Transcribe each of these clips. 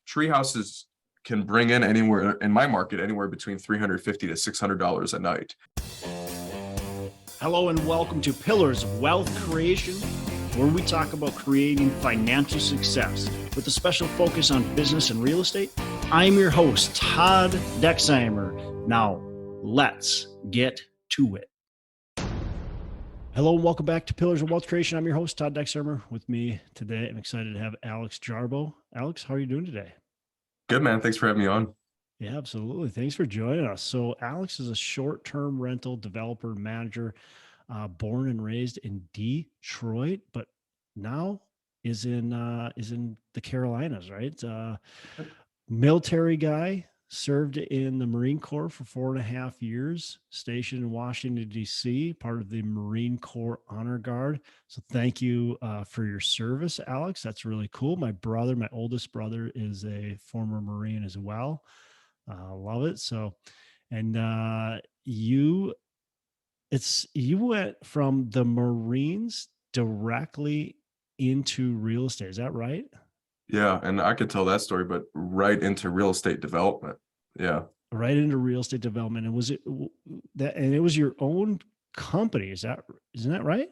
tree houses can bring in anywhere in my market, anywhere between $350 to $600 a night. Hello and welcome to Pillars of Wealth Creation, where we talk about creating financial success with a special focus on business and real estate. I'm your host, Todd Dexheimer. Now, let's get to it. Hello and welcome back to Pillars of Wealth Creation. I'm your host, Todd Dexheimer. With me today, I'm excited to have Alex Jarbo. Alex, how are you doing today? Good, man. Thanks for having me on. Yeah, absolutely. Thanks for joining us. So Alex is a short-term rental developer manager, born and raised in Detroit, but now is in the Carolinas, right? Military guy, served in the Marine Corps for 4.5 years, stationed in Washington, D.C., part of the Marine Corps Honor Guard. So thank you for your service, Alex. That's really cool. My oldest brother, is a former Marine as well. Love it. So, and you went from the Marines directly into real estate. Is that right? Yeah, and I could tell that story, but right into real estate development. Yeah. Right into real estate development. And was it that, and it was your own company? Isn't that right?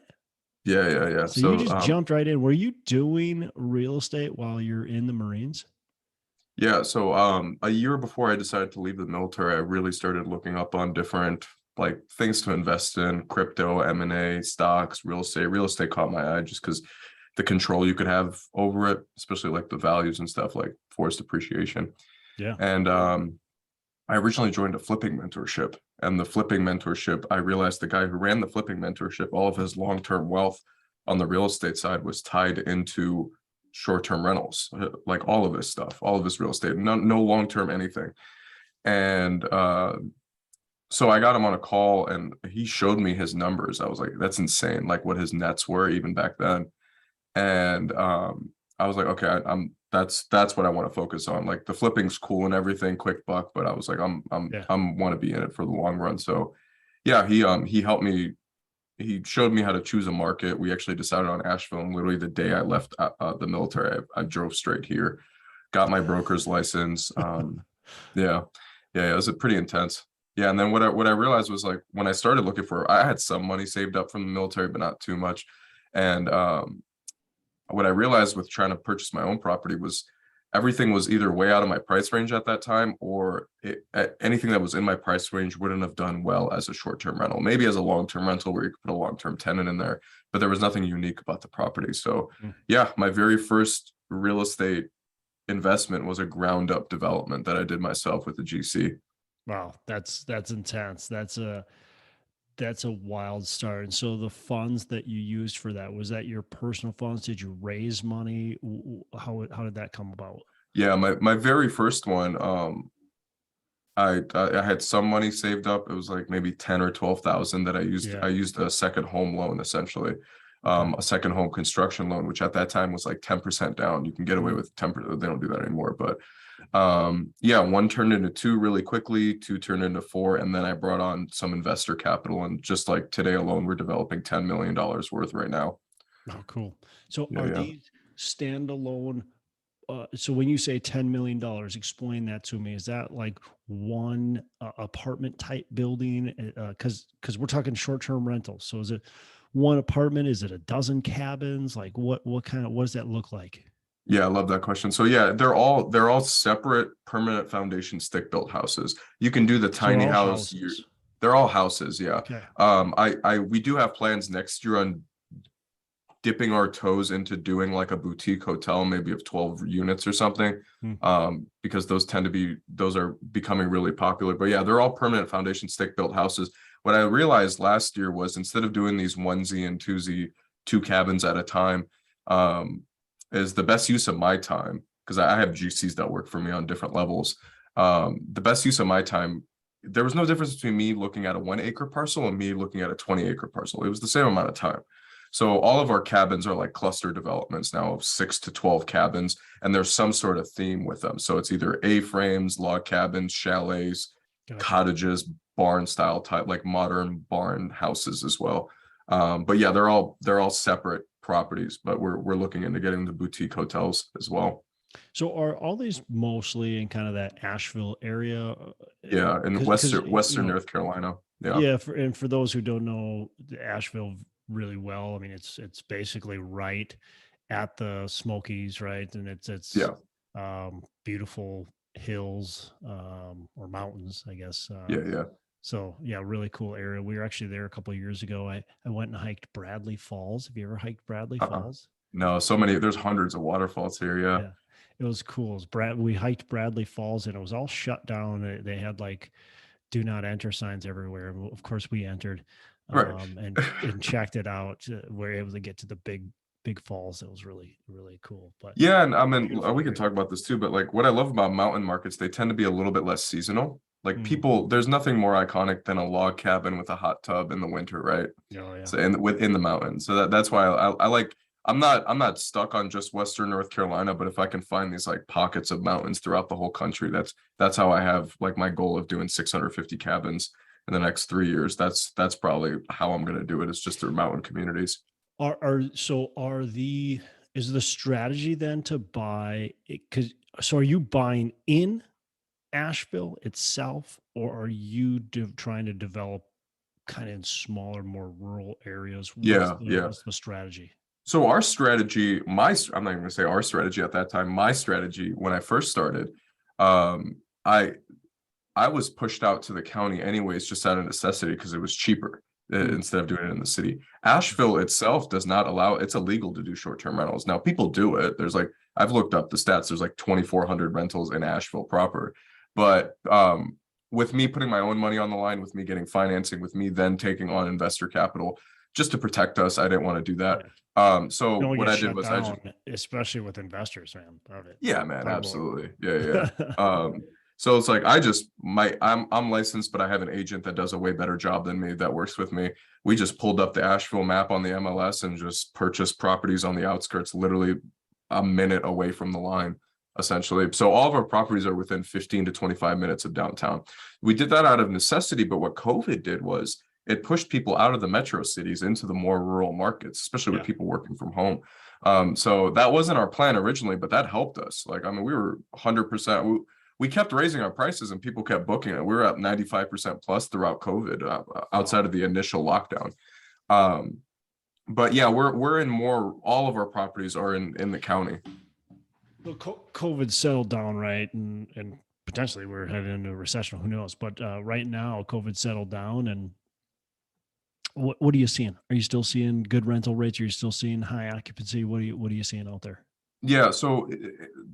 Yeah. So you just jumped right in. Were you doing real estate while you're in the Marines? Yeah. So a year before I decided to leave the military, I really started looking up on different like things to invest in: crypto, M&A, stocks, real estate. Real estate caught my eye just because the control you could have over it, especially like the values and stuff, like forced appreciation. Yeah. And I originally joined a flipping mentorship, and the flipping mentorship, I realized the guy who ran the flipping mentorship, all of his long-term wealth on the real estate side was tied into short-term rentals, like all of his stuff, all of his real estate, no long-term anything. And so I got him on a call and he showed me his numbers. I was like, that's insane, like what his nets were even back then. And I was like, okay, that's what I want to focus on. Like the flipping's cool and everything, quick buck, but I was like, I'm want to be in it for the long run. So yeah, he helped me. He showed me how to choose a market. We actually decided on Asheville, and literally the day I left the military, I drove straight here, got my broker's license. Yeah, it was pretty intense. Yeah, and then what I realized was, like, when I started looking for, I had some money saved up from the military, but not too much. And what I realized with trying to purchase my own property was everything was either way out of my price range at that time, or anything that was in my price range wouldn't have done well as a short-term rental. Maybe as a long-term rental where you could put a long-term tenant in there, but there was nothing unique about the property. So yeah, my very first real estate investment was a ground-up development that I did myself with the GC. Wow, that's intense. That's a wild start. And so the funds that you used for that, was that your personal funds? Did you raise money? How did that come about? Yeah, my very first one, I had some money saved up. It was like maybe 10 or 12,000 that I used. Yeah. I used a second home loan, essentially, a second home construction loan, which at that time was like 10% down. You can get away with 10%. They don't do that anymore, but yeah, one turned into two really quickly, two turned into four, and then I brought on some investor capital, and just like today alone, we're developing $10 million worth right now. Oh, cool. So are these standalone? So when you say $10 million, explain that to me. Is that like one apartment type building? Because we're talking short-term rentals. So is it one apartment? Is it a dozen cabins? Like what does that look like? Yeah, I love that question. So yeah, they're all separate permanent foundation stick built houses. You can do the tiny house. They're all houses. Yeah. Okay. We do have plans next year on dipping our toes into doing like a boutique hotel, maybe of 12 units or something, because those are becoming really popular. But yeah, they're all permanent foundation stick built houses. What I realized last year was, instead of doing these onesie and twosie, 2 cabins at a time, is the best use of my time, because I have GCs that work for me on different levels. The best use of my time, there was no difference between me looking at a 1 acre parcel and me looking at a 20 acre parcel. It was the same amount of time. So all of our cabins are like cluster developments now of 6 to 12 cabins, and there's some sort of theme with them. So it's either A-frames, log cabins, chalets, cottages, barn style type, like modern barn houses as well. But yeah, they're all separate properties, but we're looking into getting the boutique hotels as well. So are all these mostly in kind of that Asheville area? Yeah, in Because Western North Carolina. Yeah. yeah, and for those who don't know Asheville really well, I mean it's basically right at the Smokies, right? And it's Yeah. beautiful hills or mountains, I guess. Yeah. Yeah. So yeah, really cool area. We were actually there a couple of years ago. I went and hiked Bradley Falls. Have you ever hiked Bradley Uh-uh. Falls? No, so many, there's hundreds of waterfalls here. Yeah. Yeah, it was cool. It was we hiked Bradley Falls and it was all shut down. They had like do not enter signs everywhere. Of course, we entered Right. and checked it out. We're able to get to the big falls. It was really cool. But Yeah, and I mean, beautiful we can area. talk about this too, but like what I love about mountain markets, they tend to be a little bit less seasonal. Like Mm. people, there's nothing more iconic than a log cabin with a hot tub in the winter, right? Oh yeah. So within the mountains. So that's why I like I'm not stuck on just Western North Carolina, but if I can find these like pockets of mountains throughout the whole country, that's how I have like my goal of doing 650 cabins in the next 3 years. That's probably how I'm gonna do it. It's just through mountain communities. Are the is the strategy then to buy it? Because so are you buying in Asheville itself, or are you trying to develop kind of in smaller, more rural areas? Yeah, yeah. What's the strategy? So our strategy, I'm not even gonna say our strategy at that time. My strategy when I first started, um, I I was pushed out to the county anyways, just out of necessity because it was cheaper Mm. instead of doing it in the city. Asheville itself does not allow, it's illegal to do short-term rentals. Now people do it. There's like, I've looked up the stats, there's like 2,400 rentals in Asheville proper. But with me putting my own money on the line, with me getting financing, with me then taking on investor capital, just to protect us, I didn't want to do that. Yeah. So Don't what get I did shut was I just, down, especially with investors, man. About it. yeah, man, Talk about absolutely. Yeah, yeah. So it's like I'm licensed, but I have an agent that does a way better job than me that works with me. We just pulled up the Asheville map on the MLS and just purchased properties on the outskirts, literally a minute away from the line, essentially. So all of our properties are within 15 to 25 minutes of downtown. We did that out of necessity, but what COVID did was it pushed people out of the metro cities into the more rural markets, especially with yeah. people working from home. So that wasn't our plan originally, but that helped us. Like, I mean, we were 100%. We kept raising our prices and people kept booking it. We were at 95% plus throughout COVID, outside of the initial lockdown. But yeah, we're in more. All of our properties are in the county. Well, COVID settled down, right, and potentially we're heading into a recession. Who knows? But right now, COVID settled down, and what are you seeing? Are you still seeing good rental rates? Are you still seeing high occupancy? What are you seeing out there? Yeah, so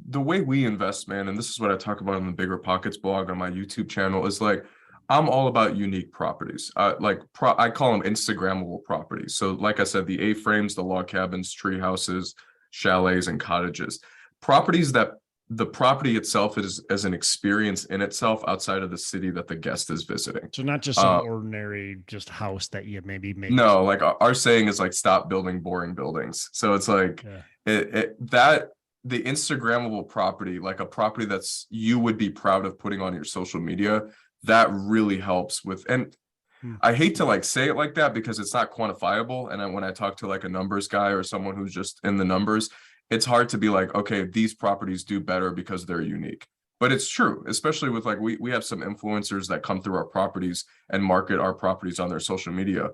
the way we invest, man, and this is what I talk about in the Bigger Pockets blog on my YouTube channel, is like I'm all about unique properties. I call them Instagrammable properties. So, like I said, the A-frames, the log cabins, tree houses, chalets, and cottages, properties that the property itself is as an experience in itself outside of the city that the guest is visiting. So not just some ordinary just house that you maybe make. No, like our saying is like stop building boring buildings. So it's like Yeah. that the Instagrammable property, like a property that's you would be proud of putting on your social media, that really helps with. And Hmm. I hate to like say it like that because it's not quantifiable. And then when I talk to like a numbers guy or someone who's just in the numbers, it's hard to be like, okay, these properties do better because they're unique. But it's true, especially with like we have some influencers that come through our properties and market our properties on their social media.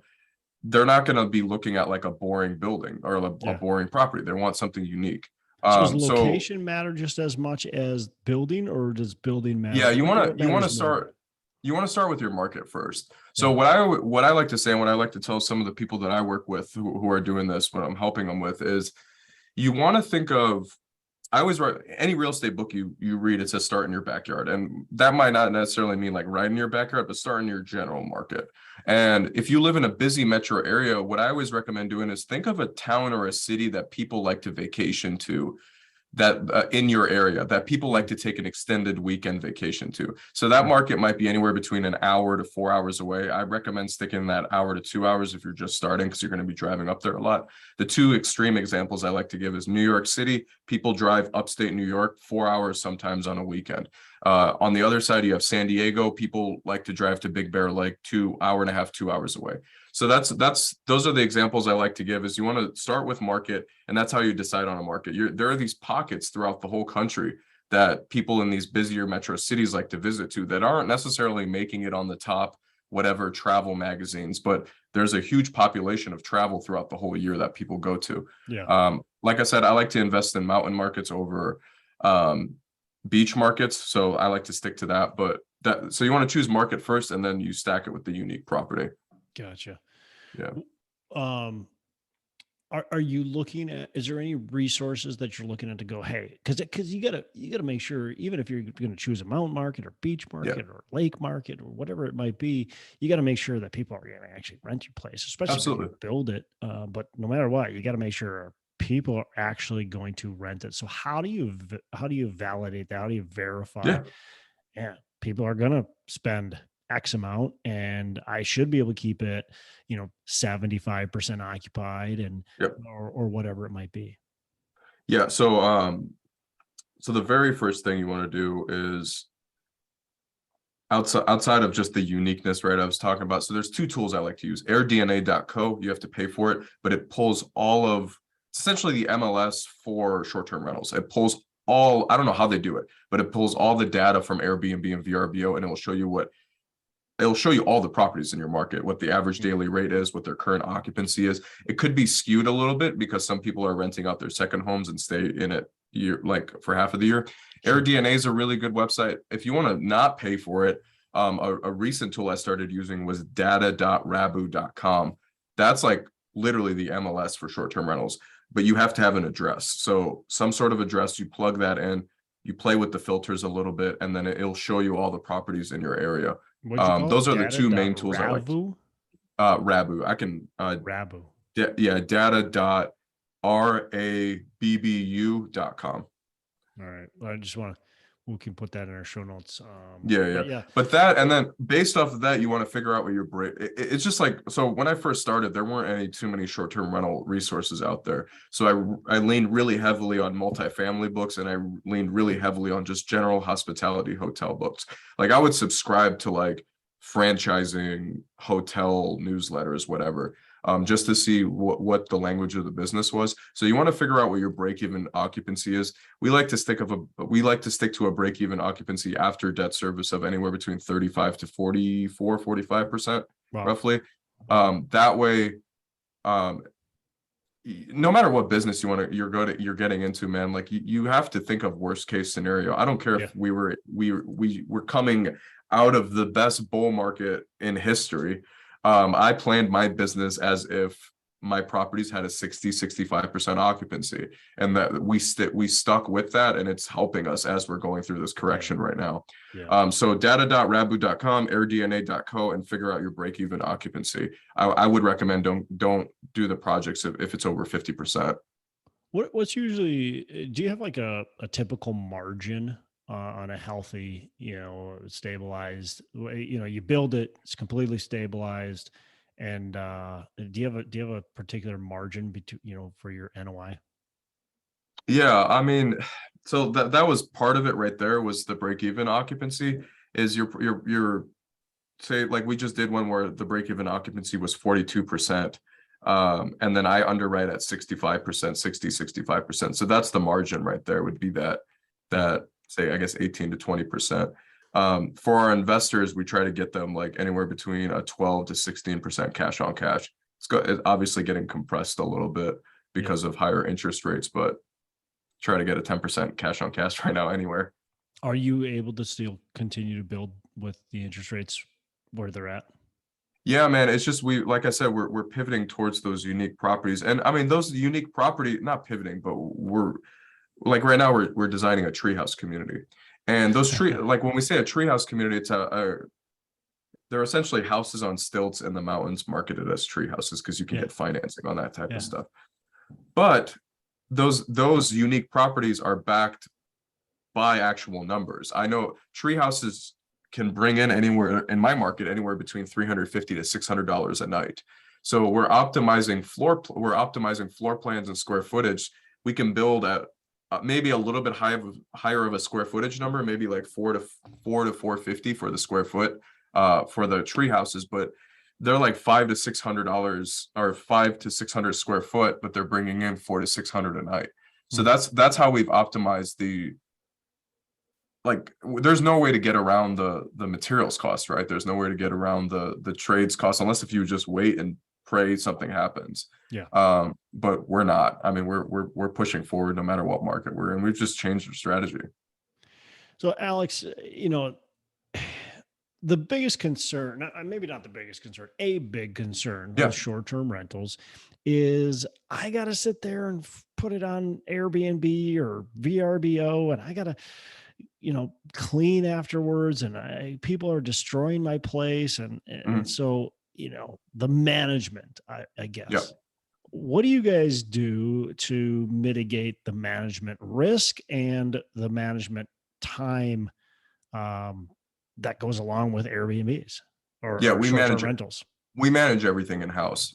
They're not going to be looking at like a boring building or a Yeah. boring property. They want something unique. So does So location matter just as much as building, or does building matter? yeah, What you want to matters more? start with your market first. So Yeah. what I like to say and what I like to tell some of the people that I work with who are doing this, what I'm helping them with is you want to think of, I always write any real estate book you read, it says start in your backyard. And that might not necessarily mean like right in your backyard, but start in your general market. And if you live in a busy metro area, what I always recommend doing is think of a town or a city that people like to vacation to, that in your area that people like to take an extended weekend vacation to. So that market might be anywhere between an hour to 4 hours away. I recommend sticking that hour to 2 hours if you're just starting, because you're going to be driving up there a lot. The two extreme examples I like to give is New York City. People drive upstate New York 4 hours sometimes on a weekend. On the other side, you have San Diego. People like to drive to Big Bear Lake 2.5 hours away. So those are the examples I like to give. Is you want to start with market, and that's how you decide on a market. There are these pockets throughout the whole country that people in these busier metro cities like to visit to that aren't necessarily making it on the top whatever travel magazines, but there's a huge population of travel throughout the whole year that people go to. Yeah. Like I said, I like to invest in mountain markets over beach markets, so I like to stick to that. But so you want to choose market first, and then you stack it with the unique property. Gotcha. Yeah. Um, are you looking at, is there any resources that you're looking at to go, hey, because you gotta make sure, even if you're going to choose a mountain market or beach Yeah. market or lake market or whatever it might be, you got to make sure that people are going to actually rent your place, especially if Absolutely. you build it. But no matter what, you got to make sure people are actually going to rent it. So how do you validate that? How do you verify? Yeah. Yeah, people are going to spend X amount, and I should be able to keep it, 75% occupied, and Yep. or whatever it might be. Yeah. So the very first thing you want to do is outside of just the uniqueness, right? I was talking about. So there's two tools I like to use. AirDNA.co, you have to pay for it, but it pulls it's essentially the MLS for short-term rentals. It pulls I don't know how they do it, but it pulls all the data from Airbnb and VRBO, and it'll show you all the properties in your market, what the average daily rate is, what their current occupancy is. It could be skewed a little bit because some people are renting out their second homes and stay in it for half of the year. Sure. AirDNA is a really good website. If you want to not pay for it, a recent tool I started using was data.rabu.com. That's like literally the MLS for short-term rentals, but you have to have an address. So some sort of address, you plug that in, you play with the filters a little bit, and then it'll show you all the properties in your area. What'd you call Those it? are the two main tools I like. Ravu? Rabu. I can Rabu. data.rabbu.com. All right. Well, we can put that in our show notes. Yeah. But that, and then based off of that, you want to figure out what your it's just like, so when I first started, there weren't too many short-term rental resources out there. So I leaned really heavily on multifamily books, and I leaned really heavily on just general hospitality hotel books. Like I would subscribe to like franchising hotel newsletters, whatever, just to see what the language of the business was. So you want to figure out what your break-even occupancy is. We like to stick to a break-even occupancy after debt service of anywhere between 35 to 45%, Wow. roughly. That way, no matter what business you're getting into, man, like you have to think of worst case scenario. I don't care if we were coming out of the best bull market in history. I planned my business as if my properties had a 65% occupancy, and that we stuck with that, and it's helping us as we're going through this correction right now. So data.rabu.com, airdna.co, and figure out your break-even occupancy. I would recommend don't do the projects if it's over 50%. What's usually, do you have like a typical margin on a healthy, stabilized, you build it, it's completely stabilized. And do you have a particular margin between, for your NOI? Yeah, I mean, so that was part of it right there, was the break-even occupancy. Is your say, like we just did one where the break-even occupancy was 42%. And then I underwrite at 65%, 65%. So that's the margin right there, would be that say, I guess 18 to 20%. For our investors, we try to get them like anywhere between a 12 to 16% cash on cash. It's obviously getting compressed a little bit because of higher interest rates, but try to get a 10% cash on cash right now anywhere. Are you able to still continue to build with the interest rates where they're at? Yeah, man, it's just, like I said, we're pivoting towards those unique properties. And I mean, those unique property, not pivoting, but we're like right now we're designing a treehouse community. And those like when we say a treehouse community, it's they're essentially houses on stilts in the mountains marketed as tree houses because you can get financing on that type of stuff. But those unique properties are backed by actual numbers. I know tree houses can bring in anywhere in my market, anywhere between $350 to $600 a night. So we're optimizing floor plans and square footage. We can build at maybe a little bit higher of a square footage number, maybe like 4 to 450 for the square foot for the tree houses, but they're like $500 to $600 or 500 to 600 square foot, but they're bringing in 400 to 600 a night. So that's how we've optimized there's no way to get around the materials cost, right? There's no way to get around the trades cost, unless if you just wait and pray something happens. Yeah. But we're not. I mean, we're pushing forward no matter what market we're in. We've just changed our strategy. So Alex, the biggest concern, maybe not the biggest concern, a big concern Yeah. with short-term rentals is I got to sit there and put it on Airbnb or VRBO, and I got to, clean afterwards, and people are destroying my place. And so, the management, I guess. Yeah. What do you guys do to mitigate the management risk and the management time that goes along with Airbnbs or we short-term rentals? We manage everything in-house.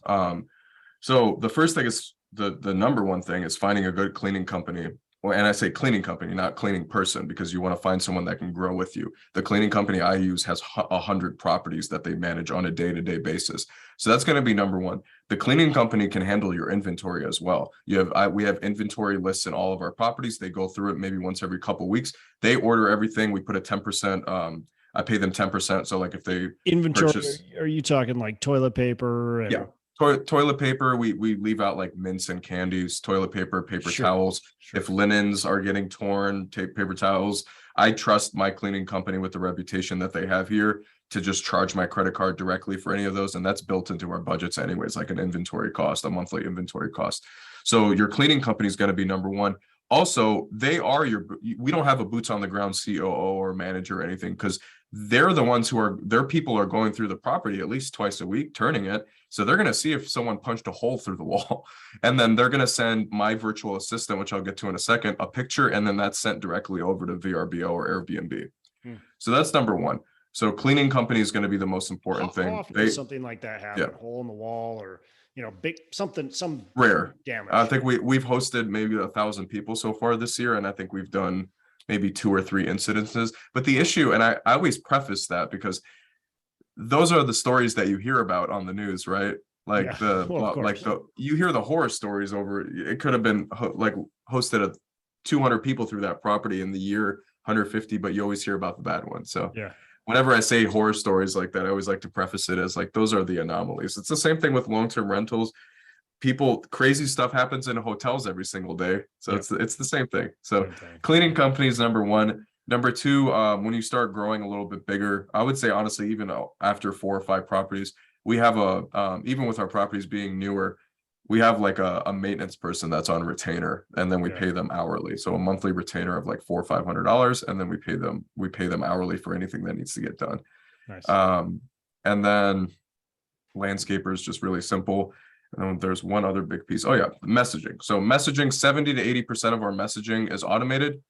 So the first thing is the number one thing is finding a good cleaning company. Well, and I say cleaning company, not cleaning person, because you want to find someone that can grow with you. The cleaning company I use has 100 properties that they manage on a day-to-day basis. So that's going to be number one. The cleaning company can handle your inventory as well. We have inventory lists in all of our properties. They go through it maybe once every couple of weeks. They order everything. We put a 10%. I pay them 10%. So like if they inventory, purchase, are you talking like toilet paper? And... Yeah. Toilet paper, we leave out like mints and candies, toilet paper, paper towels. Sure. If linens are getting torn, paper towels. I trust my cleaning company with the reputation that they have here to just charge my credit card directly for any of those. And that's built into our budgets anyways, like an inventory cost, a monthly inventory cost. So your cleaning company is going to be number one. Also, we don't have a boots on the ground COO or manager or anything, because they're the ones their people are going through the property at least twice a week, turning it. So they're going to see if someone punched a hole through the wall, and then they're going to send my virtual assistant, which I'll get to in a second, a picture, and then that's sent directly over to VRBO or Airbnb. So that's number one. So cleaning company is going to be the most important thing. How often does something like that happen? Yeah. Hole in the wall, or big some rare damage? I think we've hosted maybe 1,000 people so far this year, and I think we've done maybe 2 or 3 incidences. But the issue, and I always preface that, because those are the stories that you hear about on the news, right? Like you hear the horror stories over. It could have been hosted 200 people through that property in the year, 150, but you always hear about the bad ones. So yeah. Whenever I say horror stories like that, I always like to preface it as like, those are the anomalies. It's the same thing with long-term rentals. Crazy stuff happens in hotels every single day. So yeah. It's the same thing. So cleaning companies, number one. Number two, when you start growing a little bit bigger, I would say, honestly, even after 4 or 5 properties, we have even with our properties being newer, we have like a maintenance person that's on retainer, and then we pay them hourly. So a monthly retainer of like $400 or $500, and then we pay them hourly for anything that needs to get done. Nice. And then landscapers, just really simple. And there's one other big piece. Oh yeah, messaging. So messaging, 70 to 80% of our messaging is automated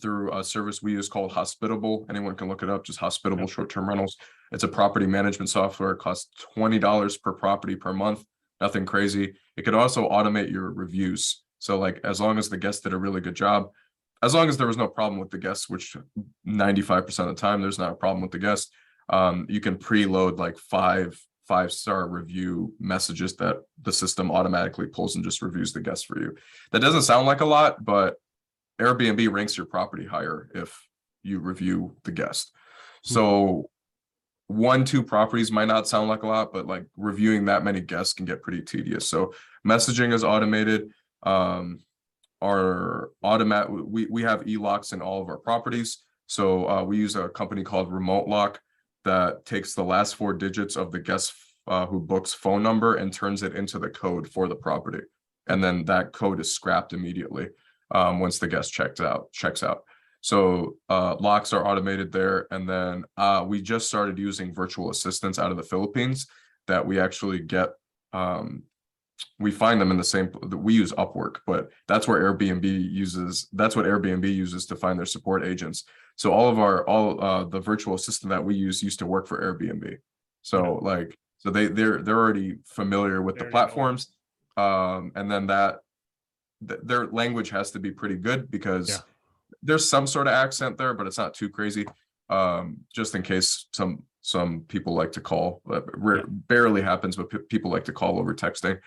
through a service we use called Hospitable. Anyone can look it up, just Hospitable Short-Term Rentals. It's a property management software. It costs $20 per property per month. Nothing crazy. It could also automate your reviews. So like, as long as the guest did a really good job, as long as there was no problem with the guest, which 95% of the time there's not a problem with the guest, you can preload like 5-star review messages that the system automatically pulls and just reviews the guest for you. That doesn't sound like a lot, but Airbnb ranks your property higher if you review the guest. So 1-2 properties might not sound like a lot, but like reviewing that many guests can get pretty tedious. So messaging is automated. We have e-locks in all of our properties. So we use a company called Remote Lock that takes the last 4 digits of the guest who books phone number and turns it into the code for the property. And then that code is scrapped immediately once the guest checks out. So locks are automated there. And then we just started using virtual assistants out of the Philippines that we actually get. We find them in the same, we use Upwork, but that's where Airbnb uses, that's what Airbnb uses to find their support agents. So all the virtual assistant that we used to work for Airbnb. So they're already familiar with the platforms. And then their language has to be pretty good there's some sort of accent there, but it's not too crazy. Just in case some some people like to call. Yeah. Barely happens, but people like to call over texting.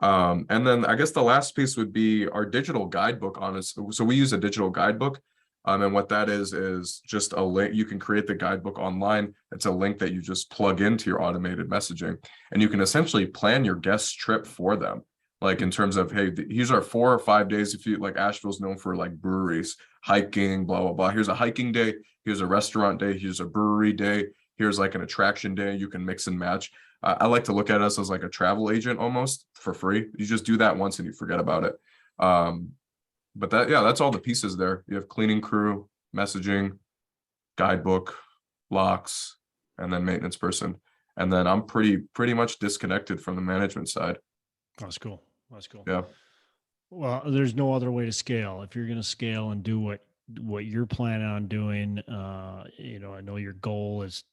And then I guess the last piece would be our digital guidebook on us. So we use a digital guidebook. And what that is just a link. You can create the guidebook online. It's a link that you just plug into your automated messaging, and you can essentially plan your guest's trip for them. Like in terms of, hey, here's our 4 or 5 days. If you like, Asheville's known for like breweries, hiking, blah, blah, blah. Here's a hiking day. Here's a restaurant day. Here's a brewery day. Here's like an attraction day. You can mix and match. I like to look at us as like a travel agent almost for free. You just do that once and you forget about it. But that's all the pieces there. You have cleaning crew, messaging, guidebook, locks, and then maintenance person. And then I'm pretty much disconnected from the management side. That's cool. That's cool. Yeah. Well, there's no other way to scale. If you're going to scale and do what you're planning on doing, I know your goal is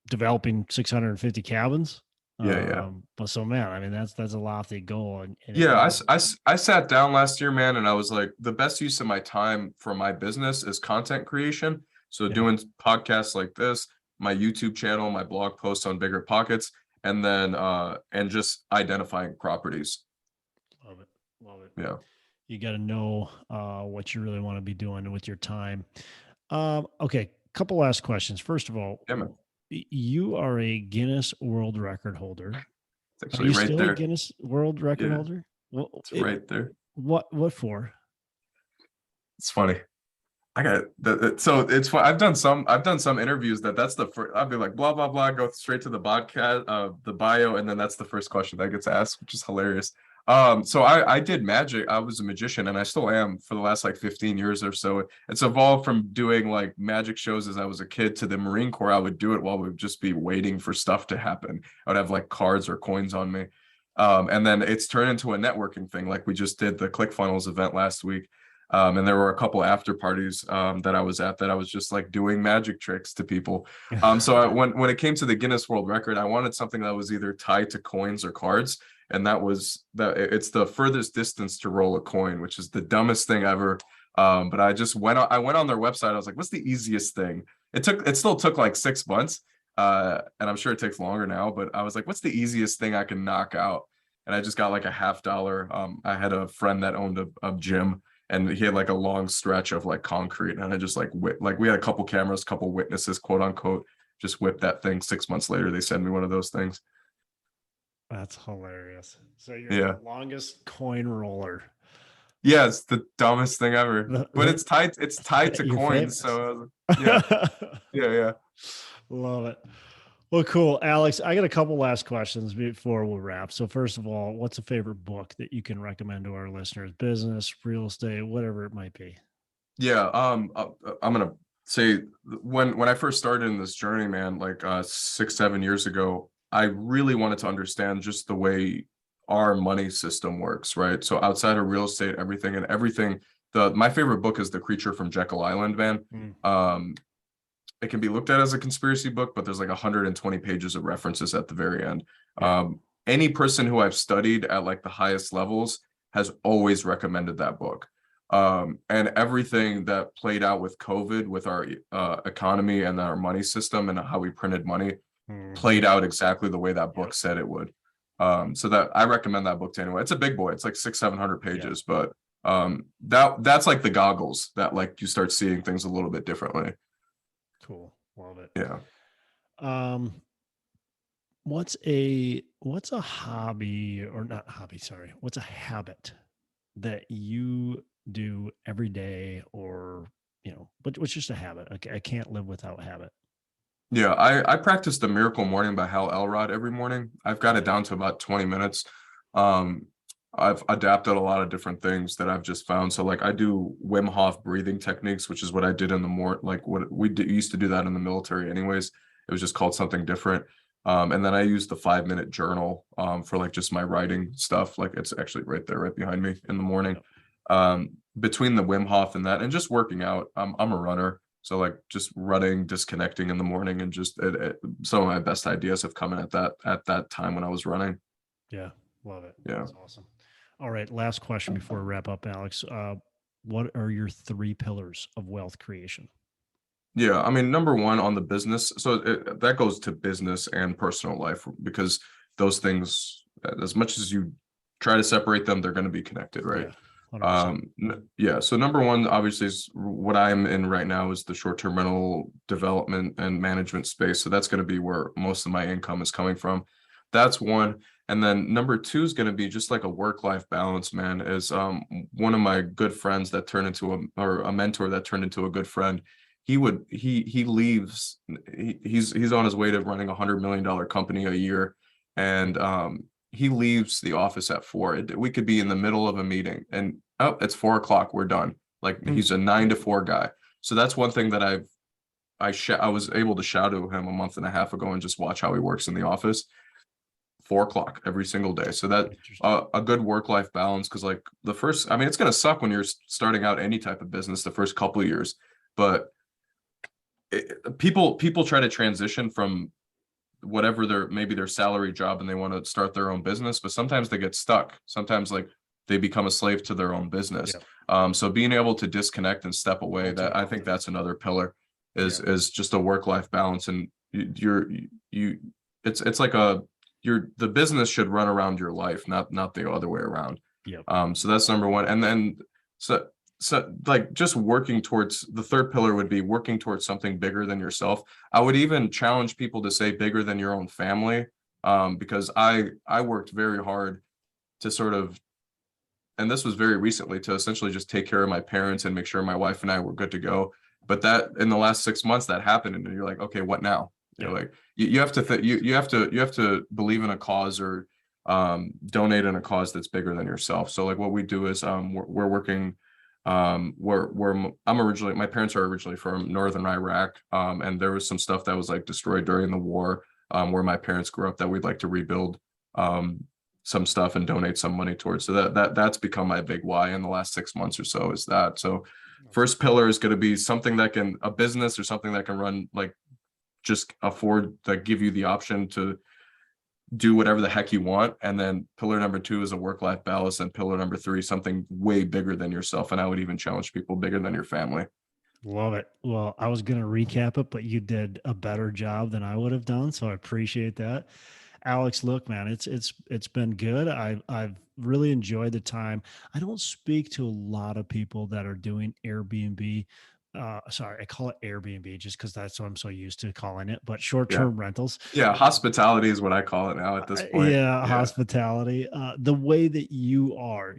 developing 650 cabins. Yeah. But so, man, I mean, that's a lofty goal. And Yeah, I sat down last year, man, and I was like, the best use of my time for my business is content creation. So doing podcasts like this, my YouTube channel, my blog posts on Bigger Pockets, and then and just identifying properties. Love it. Yeah. You got to know what you really want to be doing with your time. Okay, couple last questions. First of all, Yeah, man. You are a Guinness World Record holder. It's Are actually you right still there. a Guinness World Record Yeah. holder? Well, It's right there. What for? It's funny. I got so it's fun. I've done some interviews that's the first. I'll be like blah blah blah, go straight to the podcast, the bio, and then that's the first question that gets asked, which is hilarious. So I did magic. I was a magician, and I still am for the last like 15 years or so. It's evolved from doing like magic shows as I was a kid to the Marine Corps. I would do it while we'd just be waiting for stuff to happen. I would have like cards or coins on me, and then it's turned into a networking thing. Like we just did the ClickFunnels event last week. And there were a couple after parties that I was at that I was just like doing magic tricks to people. So when it came to the Guinness World Record, I wanted something that was either tied to coins or cards, and it's the furthest distance to roll a coin, which is the dumbest thing ever. But I went on their website. I was like, what's the easiest thing? It still took like 6 months, and I'm sure it takes longer now. But I was like, what's the easiest thing I can knock out? And I just got like a $50. I had a friend that owned a gym, and he had like a long stretch of like concrete, and I just like we had a couple cameras, couple witnesses, quote unquote, just whipped that thing. 6 months later, they sent me one of those things. That's hilarious. So you're Yeah. the longest coin roller. Yeah, it's the dumbest thing ever. But it's tied to You're coins. famous. So yeah. Love it. Well, cool. Alex, I got a couple last questions before we'll wrap. So first of all, what's a favorite book that you can recommend to our listeners? Business, real estate, whatever it might be. Yeah. I'm gonna say when I first started in this journey, man, like 6-7 years ago, I really wanted to understand just the way our money system works, right? So outside of real estate, everything. My favorite book is The Creature from Jekyll Island, man. It can be looked at as a conspiracy book, but there's like 120 pages of references at the very end. Any person who I've studied at like the highest levels has always recommended that book. And everything that played out with COVID, with our economy and our money system and how we printed money, played out exactly the way that book said it would. So that I recommend that book to anyone. It's a big boy. It's like 600-700 pages, but that's like the goggles that like you start seeing things a little bit differently. Cool. Love it. Yeah. What's a hobby, or not hobby, sorry. What's a habit that you do every day, or, but what's just a habit? I can't live without habit. Yeah, I practice the Miracle Morning by Hal Elrod every morning. I've got it down to about 20 minutes. I've adapted a lot of different things that I've just found. So like I do Wim Hof breathing techniques, which is what I did in the like what we used to do that in the military anyways. It was just called something different. And then I use the 5-minute journal for like just my writing stuff. Like it's actually right there, right behind me in the morning. Between the Wim Hof and that, and just working out, I'm a runner. So like just running, disconnecting in the morning, and just some of my best ideas have come in at that time when I was running. Yeah, love it. Yeah, that's awesome. All right, last question before we wrap up, Alex. What are your 3 pillars of wealth creation? Yeah, I mean, number one on the business, so that goes to business and personal life, because those things, as much as you try to separate them, they're going to be connected, right? Yeah, 100%. Yeah. So number one, obviously, is what I'm in right now is the short-term rental development and management space. So that's going to be where most of my income is coming from. That's one. And then number two is going to be just like a work-life balance, man. Is one of my good friends that turned into a mentor that turned into a good friend. He leaves, he's on his way to running $100 million company a year, and he leaves the office at 4. We could be in the middle of a meeting and it's 4 o'clock, we're done. Like, he's a 9 to 4 guy. So that's one thing that I was able to shadow him a month and a half ago and just watch how he works in the office. 4 o'clock every single day. So that a good work-life balance, because like the first, I mean, it's gonna suck when you're starting out any type of business the first couple of years, but people try to transition from whatever their salary job and they want to start their own business, but sometimes they get stuck. Sometimes like they become a slave to their own business. So being able to disconnect and step away, that I think that's another pillar is just a work-life balance. And it's like the business should run around your life, not the other way around. So that's number one. And then so like just working towards, the third pillar would be working towards something bigger than yourself. I would even challenge people to say bigger than your own family, because I worked very hard to sort of, and this was very recently, to essentially just take care of my parents and make sure my wife and I were good to go. But that in the last 6 months that happened, and you're like, okay, what now? You're like, you have to you have to believe in a cause, or donate in a cause that's bigger than yourself. So like what we do is we're working. My parents are originally from northern Iraq, and there was some stuff that was like destroyed during the war, where my parents grew up, that we'd like to rebuild some stuff and donate some money towards. So that's become my big why in the last 6 months or so, is that. So first pillar is going to be something that can, a business or something that can run, like just afford, that give you the option to do whatever the heck you want. And then pillar number 2 is a work-life balance. And pillar number 3, something way bigger than yourself. And I would even challenge people, bigger than your family. Love it. Well, I was going to recap it, but you did a better job than I would have done. So I appreciate that. Alex, look, man, it's been good. I've really enjoyed the time. I don't speak to a lot of people that are doing Airbnb. Sorry, I call it Airbnb just because that's what I'm so used to calling it, but short-term rentals. Yeah, hospitality is what I call it now at this point. Hospitality. The way that you are,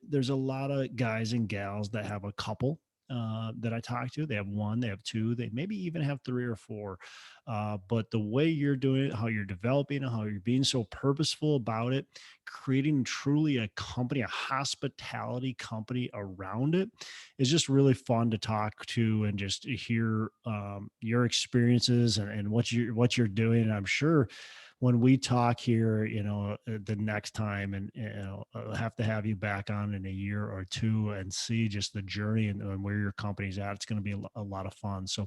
there's a lot of guys and gals that have a couple that I talk to. They have 1, they have 2, they maybe even have 3 or 4. But the way you're doing it, how you're developing it, how you're being so purposeful about it, creating truly a company, a hospitality company around it, is just really fun to talk to and just hear your experiences and what you're doing. And I'm sure when we talk here, the next time, and I'll have to have you back on in a year or 2 and see just the journey and where your company's at. It's going to be a lot of fun. So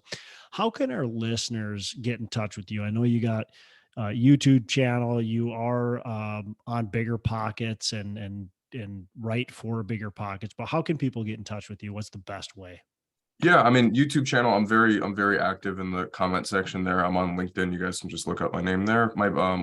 how can our listeners get in touch with you? I know you got a YouTube channel. You are on Bigger Pockets and write for Bigger Pockets, but how can people get in touch with you? What's the best way? Yeah, I mean, YouTube channel, I'm very active in the comment section there. I'm on LinkedIn. You guys can just look up my name there.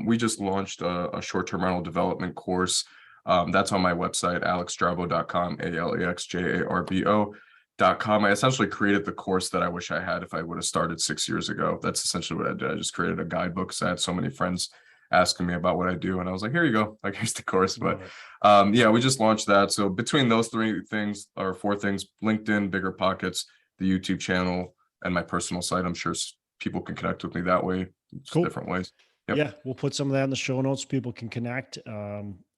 We just launched a short-term rental development course. That's on my website, alexjarbo.com, alexjarbo.com. I essentially created the course that I wish I had if I would have started 6 years ago. That's essentially what I did. I just created a guidebook, because I had so many friends asking me about what I do, and I was like, here you go, like, here's the course. But we just launched that. So between those 3 things, or 4 things, LinkedIn, Bigger Pockets, the YouTube channel, and my personal site, I'm sure people can connect with me that way. Cool. Different ways. Yep. Yeah, we'll put some of that in the show notes so people can connect.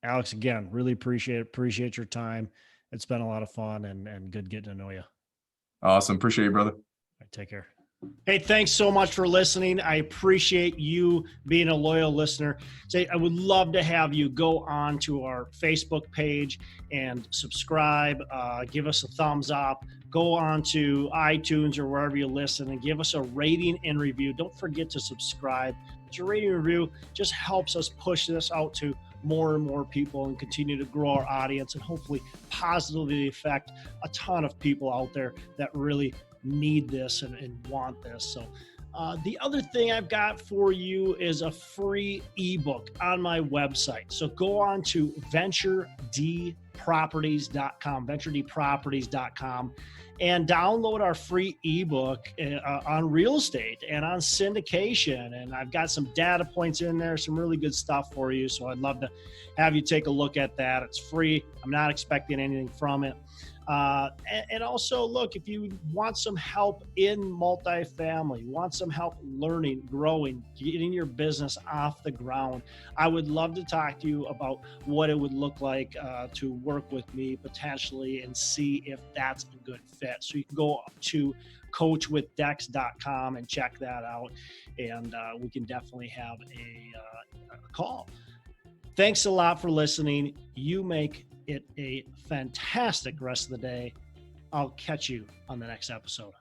Alex, again, really appreciate your time. It's been a lot of fun and good getting to know you. Awesome. Appreciate you, brother. All right, take care. Hey, thanks so much for listening. I appreciate you being a loyal listener. I would love to have you go on to our Facebook page and subscribe, give us a thumbs up, go on to iTunes or wherever you listen and give us a rating and review. Don't forget to subscribe. But your rating and review just helps us push this out to more and more people and continue to grow our audience and hopefully positively affect a ton of people out there that really need this and want this. So the other thing I've got for you is a free ebook on my website. So go on to venturedproperties.com, and download our free ebook on real estate and on syndication. And I've got some data points in there, some really good stuff for you. So I'd love to have you take a look at that. It's free. I'm not expecting anything from it. And also, look, if you want some help in multifamily, want some help learning, growing, getting your business off the ground, I would love to talk to you about what it would look like to work with me potentially and see if that's a good fit. So you can go to coachwithdex.com and check that out, and we can definitely have a call. Thanks a lot for listening. You make it a fantastic rest of the day. I'll catch you on the next episode.